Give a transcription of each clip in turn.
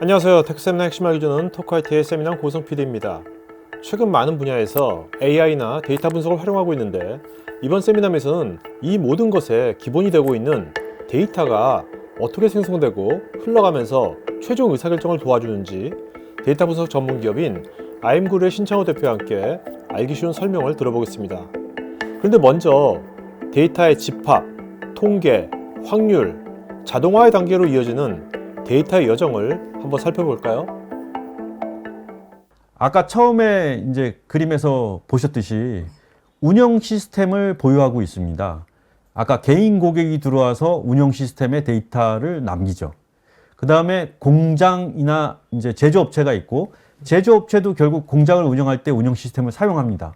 안녕하세요. 텍세미나 핵심 알기 전는 토크아이티의 세미나 고성 PD입니다. 최근 많은 분야에서 AI나 데이터 분석을 활용하고 있는데 이번 세미나에서는 이 모든 것의 기본이 되고 있는 데이터가 어떻게 생성되고 흘러가면서 최종 의사결정을 도와주는지 데이터 분석 전문 기업인 IM그룹의 신창호 대표와 함께 알기 쉬운 설명을 들어보겠습니다. 그런데 먼저 데이터의 집합, 통계, 확률, 자동화의 단계로 이어지는 데이터의 여정을 한번 살펴볼까요? 아까 처음에 이제 그림에서 보셨듯이 운영 시스템을 보유하고 있습니다. 아까 개인 고객이 들어와서 운영 시스템에 데이터를 남기죠. 그 다음에 공장이나 이제 제조업체가 있고, 제조업체도 결국 공장을 운영할 때 운영 시스템을 사용합니다.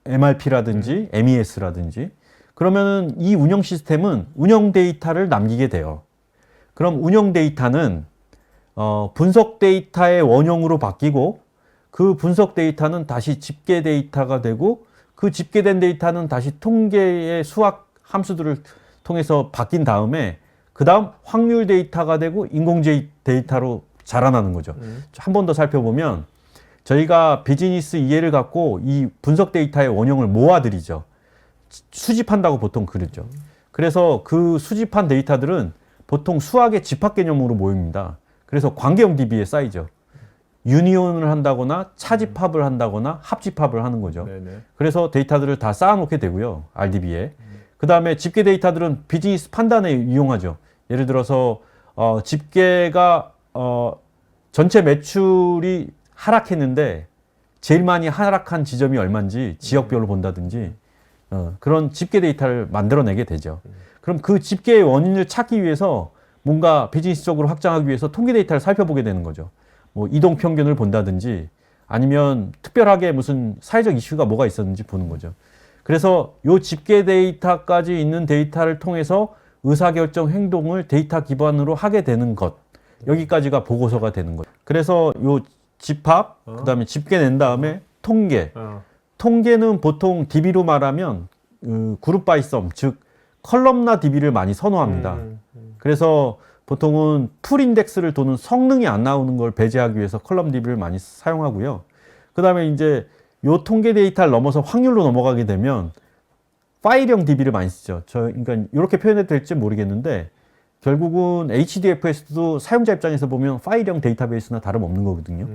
MRP라든지 MES라든지. 그러면은 이 운영 시스템은 운영 데이터를 남기게 돼요. 그럼 운영 데이터는 분석 데이터의 원형으로 바뀌고, 그 분석 데이터는 다시 집계 데이터가 되고, 그 집계된 데이터는 다시 통계의 수학 함수들을 통해서 바뀐 다음에 그 다음 확률 데이터가 되고 인공 데이터로 자라나는 거죠. 한 번 더 살펴보면 저희가 비즈니스 이해를 갖고 이 분석 데이터의 원형을 모아드리죠. 수집한다고 보통 그러죠. 그래서 그 수집한 데이터들은 보통 수학의 집합 개념으로 모입니다. 그래서 관계형 DB에 쌓이죠. 유니온을 한다거나 차집합을 한다거나 합집합을 하는 거죠. 네네. 그래서 데이터들을 다 쌓아놓게 되고요. RDB에. 그 다음에 집계 데이터들은 비즈니스 판단에 이용하죠. 예를 들어서 집계가 전체 매출이 하락했는데 제일 많이 하락한 지점이 얼마인지 지역별로 본다든지 그런 집계 데이터를 만들어내게 되죠. 그럼 그 집계의 원인을 찾기 위해서 뭔가 비즈니스적으로 확장하기 위해서 통계 데이터를 살펴보게 되는 거죠. 뭐 이동 평균을 본다든지 아니면 특별하게 무슨 사회적 이슈가 뭐가 있었는지 보는 거죠. 그래서 요 집계 데이터까지 있는 데이터를 통해서 의사결정 행동을 데이터 기반으로 하게 되는 것, 여기까지가 보고서가 되는 거죠. 그래서 요 집합, 그 다음에 집계낸 다음에 통계. 통계는 보통 DB로 말하면 그룹 바이 썸, 즉 컬럼나 DB를 많이 선호합니다. 그래서 보통은 풀 인덱스를 도는 성능이 안 나오는 걸 배제하기 위해서 컬럼 DB를 많이 사용하고요. 그 다음에 이제 요 통계 데이터를 넘어서 확률로 넘어가게 되면 파일형 DB를 많이 쓰죠. 그러니까 이렇게 표현해도 될지 모르겠는데 결국은 HDFS도 사용자 입장에서 보면 파일형 데이터베이스나 다름없는 거거든요.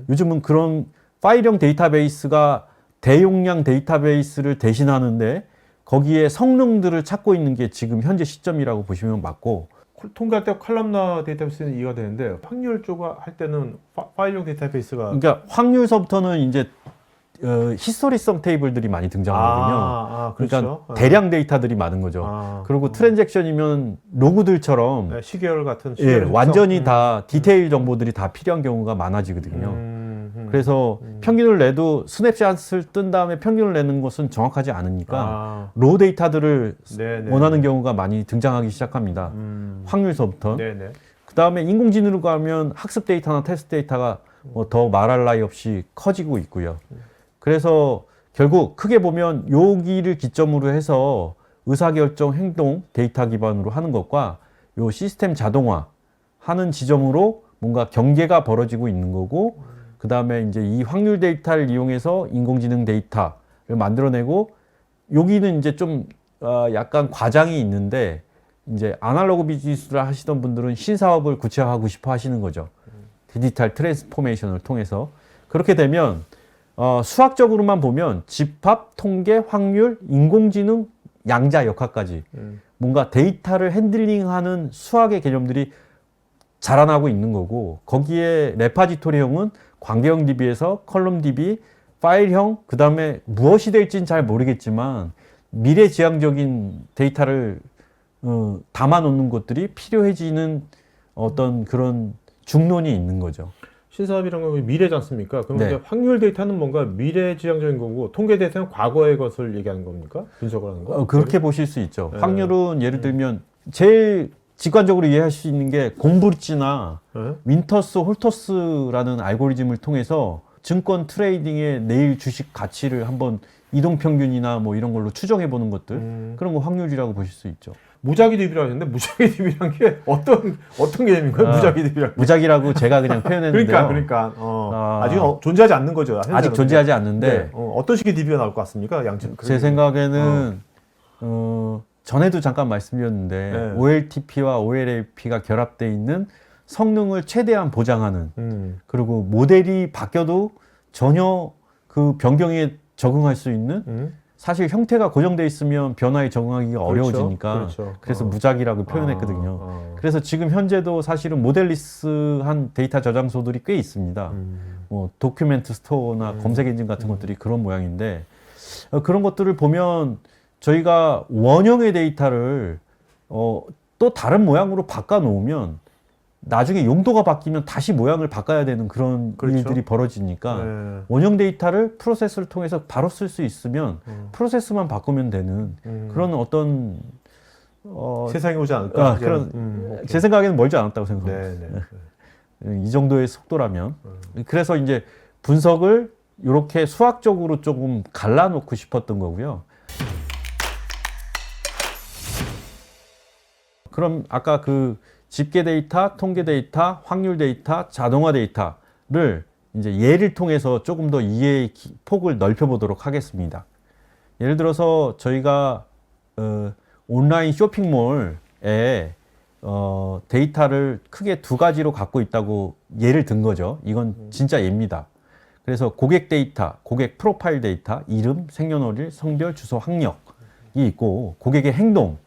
요즘은 그런 파일형 데이터베이스가 대용량 데이터베이스를 대신하는데 거기에 성능들을 찾고 있는 게 지금 현재 시점이라고 보시면 맞고, 통계할 때 컬럼나 데이터베이스는 이해가 되는데 확률 쪽 할 때는 파일용 데이터베이스가 그러니까 확률서부터는 이제 히스토리성 테이블들이 많이 등장하거든요. 그렇죠. 그러니까 대량 데이터들이 많은 거죠. 그리고 트랜잭션이면 로그들처럼 네, 시계열 같은 예, 시계열 완전히 다 디테일 정보들이 다 필요한 경우가 많아지거든요. 그래서 평균을 내도 스냅샷을 뜬 다음에 평균을 내는 것은 정확하지 않으니까 로 데이터들을 네네. 원하는 경우가 많이 등장하기 시작합니다. 확률서부터. 네네. 그 다음에 인공지능으로 가면 학습 데이터나 테스트 데이터가 더 말할 나위 없이 커지고 있고요. 그래서 결국 크게 보면 여기를 기점으로 해서 의사결정 행동 데이터 기반으로 하는 것과 요 시스템 자동화 하는 지점으로 뭔가 경계가 벌어지고 있는 거고, 그 다음에 이제 이 확률 데이터를 이용해서 인공지능 데이터를 만들어내고, 여기는 이제 좀 약간 과장이 있는데 이제 아날로그 비즈니스를 하시던 분들은 신사업을 구체화하고 싶어 하시는 거죠. 디지털 트랜스포메이션을 통해서. 그렇게 되면 수학적으로만 보면 집합, 통계, 확률, 인공지능, 양자 역학까지 뭔가 데이터를 핸들링하는 수학의 개념들이 자라나고 있는 거고, 거기에 레파지토리형은 관계형 DB에서 컬럼 DB, 파일형, 그 다음에 무엇이 될지는 잘 모르겠지만 미래지향적인 데이터를 담아놓는 것들이 필요해지는 어떤 그런 중론이 있는 거죠. 신사업이라는 건 미래지 않습니까? 그럼 네. 이제 확률 데이터는 뭔가 미래지향적인 거고 통계 데이터는 과거의 것을 얘기하는 겁니까? 분석을 하는 거? 그렇게 보실 수 있죠. 네. 확률은 예를 들면 제일 직관적으로 이해할 수 있는 게 곰브리치나 네? 윈터스 홀터스라는 알고리즘을 통해서 증권 트레이딩의 내일 주식 가치를 한번 이동평균이나 뭐 이런 걸로 추정해 보는 것들, 그런 거 확률이라고 보실 수 있죠. 무작위 DB라고 했는데 무작위 DB란 게 어떤 개념인가요? 무작위 DB란. 무작위라고 제가 그냥 표현했는데요. 그러니까 아직 존재하지 않는 거죠. 아직 존재하지 않는데 네. 어떤 식의 DB가 나올 것 같습니까? 양측. 제 생각에는 전에도 잠깐 말씀드렸는데 네. OLTP와 OLAP가 결합되어 있는 성능을 최대한 보장하는 그리고 모델이 바뀌어도 전혀 그 변경에 적응할 수 있는 사실 형태가 고정되어 있으면 변화에 적응하기가 어려워지니까 그렇죠. 그래서 무작위라고 표현했거든요. 그래서 지금 현재도 사실은 모델리스한 데이터 저장소들이 꽤 있습니다. 뭐 도큐멘트 스토어나 검색 엔진 같은 것들이 그런 모양인데 그런 것들을 보면 저희가 원형의 데이터를 또 다른 모양으로 바꿔 놓으면 나중에 용도가 바뀌면 다시 모양을 바꿔야 되는 그런 그렇죠. 일들이 벌어지니까 네. 원형 데이터를 프로세스를 통해서 바로 쓸 수 있으면 프로세스만 바꾸면 되는 그런 어떤 세상에 오지 않을까? 그런 제 생각에는 멀지 않았다고 생각합니다. 네. 이 정도의 속도라면 그래서 이제 분석을 이렇게 수학적으로 조금 갈라놓고 싶었던 거고요. 그럼 아까 그 집계 데이터, 통계 데이터, 확률 데이터, 자동화 데이터를 이제 예를 통해서 조금 더 이해의 폭을 넓혀보도록 하겠습니다. 예를 들어서 저희가 온라인 쇼핑몰에 데이터를 크게 두 가지로 갖고 있다고 예를 든 거죠. 이건 진짜 예입니다. 그래서 고객 데이터, 고객 프로파일 데이터, 이름, 생년월일, 성별, 주소, 학력이 있고 고객의 행동,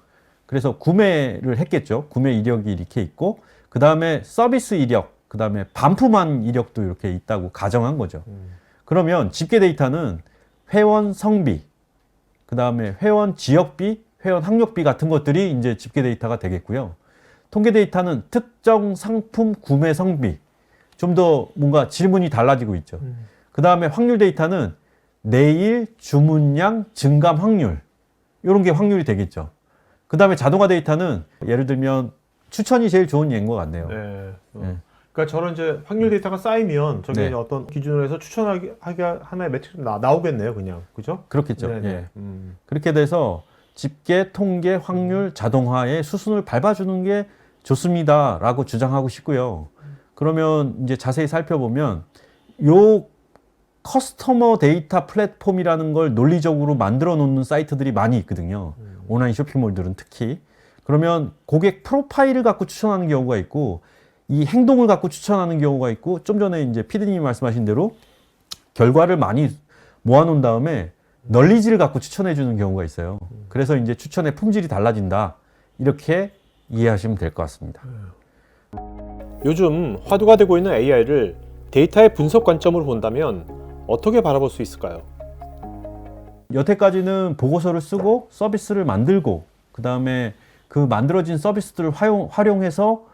그래서 구매를 했겠죠. 구매 이력이 이렇게 있고 그 다음에 서비스 이력, 그 다음에 반품한 이력도 이렇게 있다고 가정한 거죠. 그러면 집계 데이터는 회원 성비, 그 다음에 회원 지역비, 회원 학력비 같은 것들이 이제 집계 데이터가 되겠고요. 통계 데이터는 특정 상품 구매 성비, 좀 더 뭔가 질문이 달라지고 있죠. 그 다음에 확률 데이터는 내일 주문량 증감 확률, 이런 게 확률이 되겠죠. 그 다음에 자동화 데이터는 예를 들면 추천이 제일 좋은 예인 것 같네요. 네. 그러니까 저런 이제 확률 데이터가 쌓이면 저게 네. 이제 어떤 기준으로 해서 추천하기 하나의 매트릭 나오겠네요, 그냥. 그죠? 그렇겠죠. 네네. 예. 그렇게 돼서 집계, 통계, 확률, 자동화의 수순을 밟아주는 게 좋습니다라고 주장하고 싶고요. 그러면 이제 자세히 살펴보면 요 커스터머 데이터 플랫폼이라는 걸 논리적으로 만들어 놓는 사이트들이 많이 있거든요. 온라인 쇼핑몰들은 특히. 그러면 고객 프로파일을 갖고 추천하는 경우가 있고 이 행동을 갖고 추천하는 경우가 있고 좀 전에 이제 피디님이 말씀하신 대로 결과를 많이 모아놓은 다음에 널리지를 갖고 추천해 주는 경우가 있어요. 그래서 이제 추천의 품질이 달라진다. 이렇게 이해하시면 될 것 같습니다. 요즘 화두가 되고 있는 AI를 데이터의 분석 관점으로 본다면 어떻게 바라볼 수 있을까요? 여태까지는 보고서를 쓰고 서비스를 만들고 그 다음에 그 만들어진 서비스들을 활용해서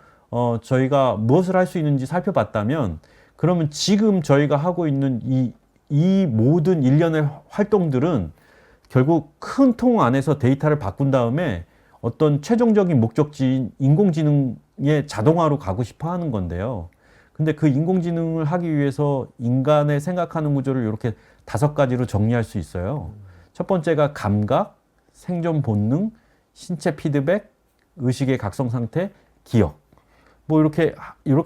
저희가 무엇을 할 수 있는지 살펴봤다면 그러면 지금 저희가 하고 있는 이 모든 일련의 활동들은 결국 큰 통 안에서 데이터를 바꾼 다음에 어떤 최종적인 목적지인 인공지능의 자동화로 가고 싶어 하는 건데요. 근데 그 인공지능을 하기 위해서 인간의 생각하는 구조를 이렇게 5가지로 정리할 수 있어요. 첫 번째가 감각, 생존 본능, 신체 피드백, 의식의 각성 상태, 기억. 뭐 이렇게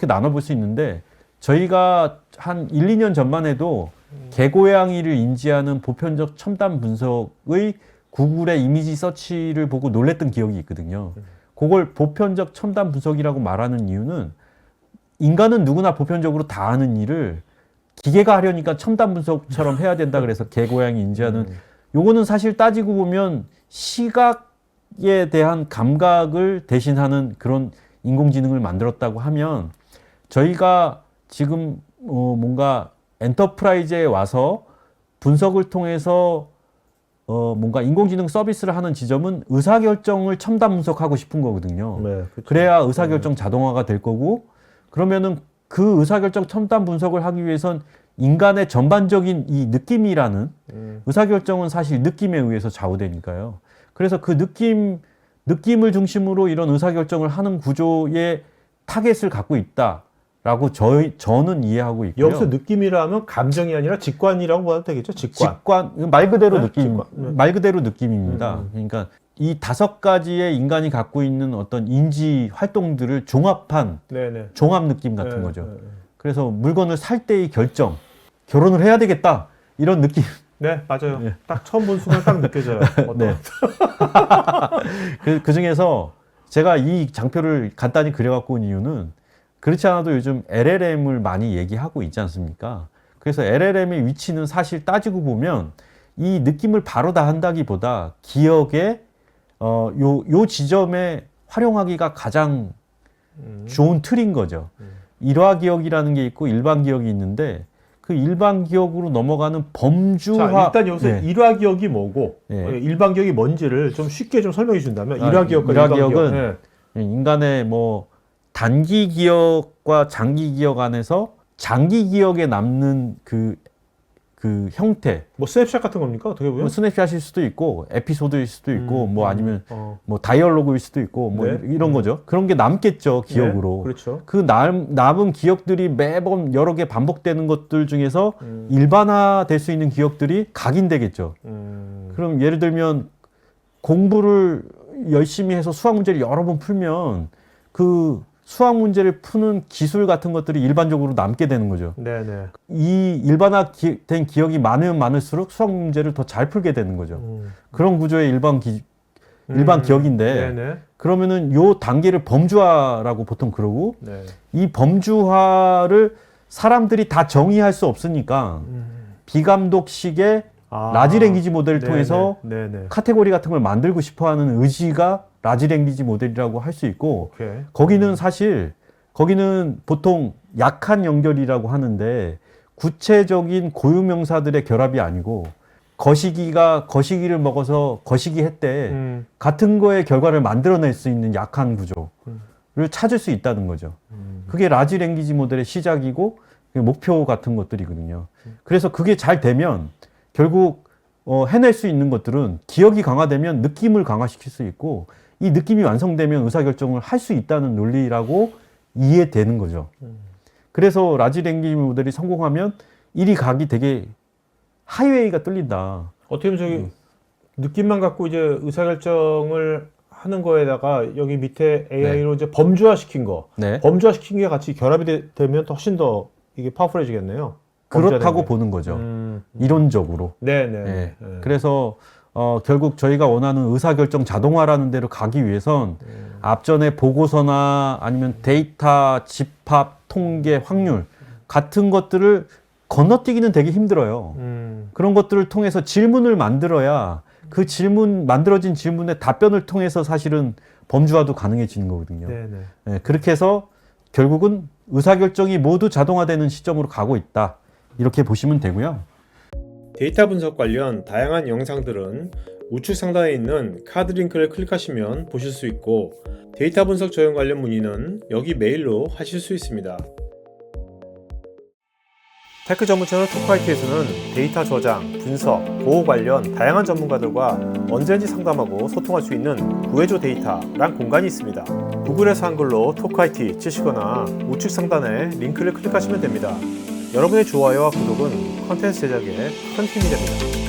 나눠볼 수 있는데 저희가 한 1, 2년 전만 해도 개고양이를 인지하는 보편적 첨단 분석의 구글의 이미지 서치를 보고 놀랬던 기억이 있거든요. 그걸 보편적 첨단 분석이라고 말하는 이유는 인간은 누구나 보편적으로 다 아는 일을 기계가 하려니까 첨단 분석처럼 해야 된다 그래서 개고양이 인지하는 요거는 사실 따지고 보면 시각에 대한 감각을 대신하는 그런 인공지능을 만들었다고 하면 저희가 지금 뭔가 엔터프라이즈에 와서 분석을 통해서 뭔가 인공지능 서비스를 하는 지점은 의사결정을 첨단 분석하고 싶은 거거든요. 네, 그렇죠. 그래야 의사결정 자동화가 될 거고 그러면은 그 의사결정 첨단 분석을 하기 위해선 인간의 전반적인 이 느낌이라는 의사결정은 사실 느낌에 의해서 좌우되니까요. 그래서 그 느낌을 중심으로 이런 의사결정을 하는 구조의 타겟을 갖고 있다라고 저는 이해하고 있고요. 여기서 느낌이라면 감정이 아니라 직관이라고 봐도 되겠죠? 직관. 말 그대로 네? 느낌, 직관. 네. 말 그대로 느낌입니다. 그러니까 이 5가지의 인간이 갖고 있는 어떤 인지 활동들을 종합한 네네. 종합 느낌 같은 네, 거죠. 네, 네. 그래서 그래서 물건을 살 때의 결정, 결혼을 해야 되겠다 이런 느낌. 네, 맞아요. 네. 딱 처음 본 순간 딱 느껴져요. 네. 그 중에서 제가 이 장표를 간단히 그려갖고 온 이유는 그렇지 않아도 요즘 LLM을 많이 얘기하고 있지 않습니까? 그래서 LLM의 위치는 사실 따지고 보면 이 느낌을 바로 다 한다기보다 기억에 요 지점에 활용하기가 가장 좋은 틀인 거죠. 일화 기억이라는 게 있고 일반 기억이 있는데 그 일반 기억으로 넘어가는 범주화. 자, 일단 여기서 네. 일화 기억이 뭐고 네. 일반 기억이 뭔지를 좀 쉽게 좀 설명해 준다면 아, 일화 기억과 일화 일반 기억은 기억. 네. 인간의 뭐 단기 기억과 장기 기억 안에서 장기 기억에 남는 그 형태. 뭐 스냅샷 같은 겁니까? 어떻게 보면? 뭐 스냅샷일 수도 있고 에피소드일 수도 있고 뭐 아니면 어. 뭐 다이얼로그일 수도 있고 뭐 네. 이런 거죠. 그런 게 남겠죠, 기억으로. 네, 그렇죠. 그 남은 기억들이 매번 여러 개 반복되는 것들 중에서 일반화될 수 있는 기억들이 각인되겠죠. 그럼 예를 들면 공부를 열심히 해서 수학 문제를 여러 번 풀면 그 수학 문제를 푸는 기술 같은 것들이 일반적으로 남게 되는 거죠. 네네. 이 일반화된 기억이 많으면 많을수록 수학 문제를 더 잘 풀게 되는 거죠. 그런 구조의 일반 기억인데 네네. 그러면은 요 단계를 범주화라고 보통 그러고 네. 이 범주화를 사람들이 다 정의할 수 없으니까 비감독식의 라지 랭귀지 모델을 통해서 네네. 카테고리 같은 걸 만들고 싶어 하는 의지가 라지 랭귀지 모델이라고 할 수 있고 오케이. 거기는 보통 약한 연결이라고 하는데 구체적인 고유명사들의 결합이 아니고 거시기를 먹어서 거시기 했대 같은 거의 결과를 만들어낼 수 있는 약한 구조를 찾을 수 있다는 거죠. 그게 라지 랭귀지 모델의 시작이고 목표 같은 것들이거든요. 그래서 그게 잘 되면 결국 해낼 수 있는 것들은 기억이 강화되면 느낌을 강화시킬 수 있고 이 느낌이 완성되면 의사결정을 할 수 있다는 논리라고 이해되는 거죠. 그래서 라지 랭귀지 모델이 성공하면 이리 가기 되게 하이웨이가 뚫린다. 어떻게 보면 저기 느낌만 갖고 이제 의사결정을 하는 거에다가 여기 밑에 AI로 이제 범주화 시킨 거, 네. 범주화 시킨 게 같이 결합이 되면 훨씬 더 이게 파워풀해지겠네요. 그렇다고 보는 거죠. 이론적으로. 네네. 네. 그래서 결국 저희가 원하는 의사결정 자동화라는 데로 가기 위해선 앞전에 보고서나 아니면 데이터, 집합, 통계, 확률 같은 것들을 건너뛰기는 되게 힘들어요. 그런 것들을 통해서 질문을 만들어야 그 만들어진 질문의 답변을 통해서 사실은 범주화도 가능해지는 거거든요. 네네. 네, 그렇게 해서 결국은 의사결정이 모두 자동화되는 시점으로 가고 있다. 이렇게 보시면 되고요. 데이터 분석 관련 다양한 영상들은 우측 상단에 있는 카드 링크를 클릭하시면 보실 수 있고 데이터 분석 적용 관련 문의는 여기 메일로 하실 수 있습니다. 테크 전문 채널 토크IT에서는 데이터 저장, 분석, 보호 관련 다양한 전문가들과 언제든지 상담하고 소통할 수 있는 구해줘 데이터란 공간이 있습니다. 구글에서 한글로 토크IT 치시거나 우측 상단에 링크를 클릭하시면 됩니다. 여러분의 좋아요와 구독은 컨텐츠 제작에 큰 힘이 됩니다.